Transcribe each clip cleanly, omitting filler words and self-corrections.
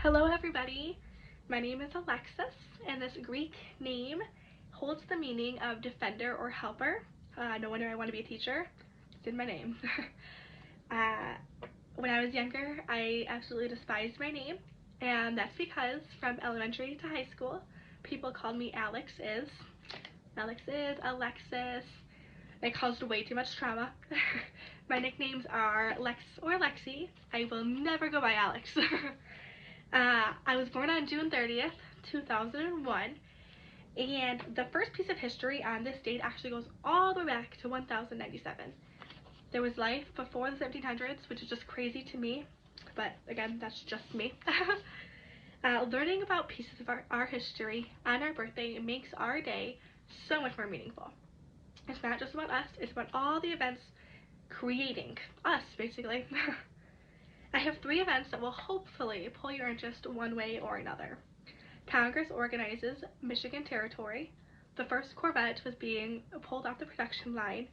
Hello everybody, my name is Alexis, and this Greek name holds the meaning of defender or helper. No wonder I want to be a teacher. It's in my name. uh, when I was younger, I absolutely despised my name, and that's because from elementary to high school, people called me Alex is, Alexis. It caused way too much trauma. My nicknames are Lex or Lexi. I will never go by Alex. I was born on June 30th, 2001, and the first piece of history on this date actually goes all the way back to 1097. There was life before the 1700s, which is just crazy to me, but again, that's just me. Learning about pieces of our history on our birthday makes our day so much more meaningful. It's not just about us, it's about all the events creating us, basically. I have 3 events that will hopefully pull your interest one way or another. Congress organizes Michigan Territory. The first Corvette was being pulled off the production line,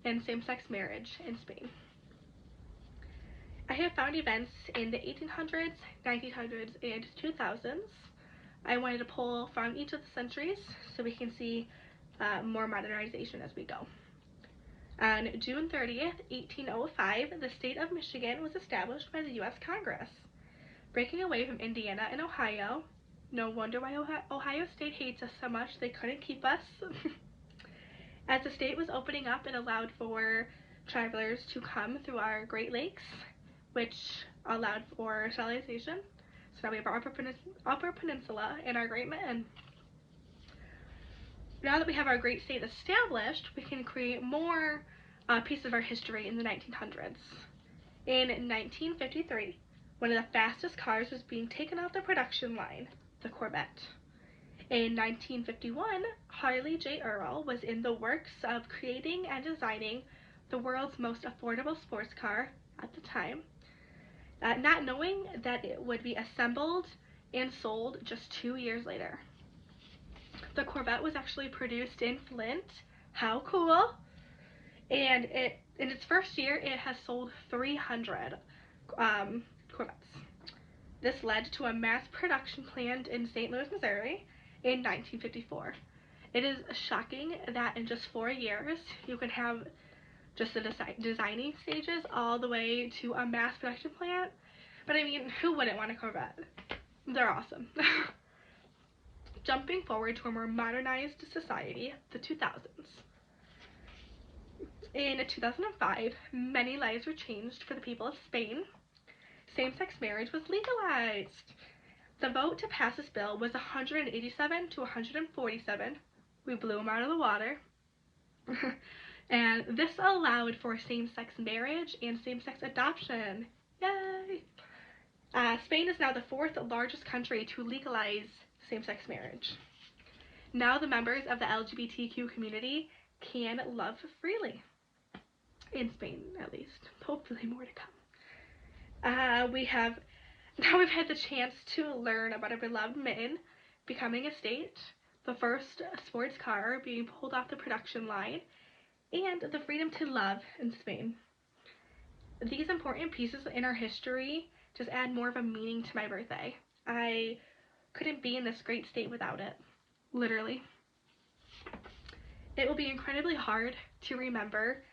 and same-sex marriage in Spain. I have found events in the 1800s, 1900s, and 2000s. I wanted to pull from each of the centuries so we can see more modernization as we go. On June 30th, 1805, the state of Michigan was established by the U.S. Congress. Breaking away from Indiana and Ohio, no wonder why Ohio State hates us so much, they couldn't keep us. As the state was opening up, it allowed for travelers to come through our Great Lakes, which allowed for civilization. So now we have our Upper Peninsula and our Great Mitten. Now that we have our great state established, we can create more pieces of our history in the 1900s. In 1953, one of the fastest cars was being taken off the production line, the Corvette. In 1951, Harley J. Earl was in the works of creating and designing the world's most affordable sports car at the time, not knowing that it would be assembled and sold just 2 years later. The Corvette was actually produced in Flint. How cool! And in its first year, it has sold 300 Corvettes. This led to a mass production plant in St. Louis, Missouri in 1954. It is shocking that in just 4 years, you can have just the designing stages all the way to a mass production plant. But I mean, who wouldn't want a Corvette? They're awesome. Jumping forward to a more modernized society, the 2000s. In 2005, many lives were changed for the people of Spain. Same-sex marriage was legalized. The vote to pass this bill was 187 to 147. We blew them out of the water. And this allowed for same-sex marriage and same-sex adoption. Yay! Spain is now the 4th largest country to legalize same-sex marriage. Now the members of the LGBTQ community can love freely. In Spain, at least. Hopefully more to come. We've had the chance to learn about our beloved Mitten becoming a state, the first sports car being pulled off the production line, and the freedom to love in Spain. These important pieces in our history just add more of a meaning to my birthday. I couldn't be in this great state without it. Literally. It will be incredibly hard to remember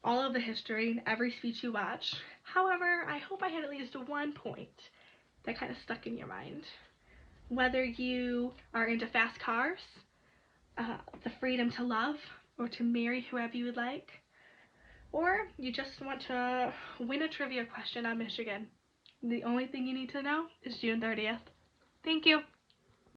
all of the history in every speech you watch. However, I hope I had at least one point that kind of stuck in your mind. Whether you are into fast cars, the freedom to love, or to marry whoever you would like, or you just want to win a trivia question on Michigan, the only thing you need to know is June 30th. Thank you.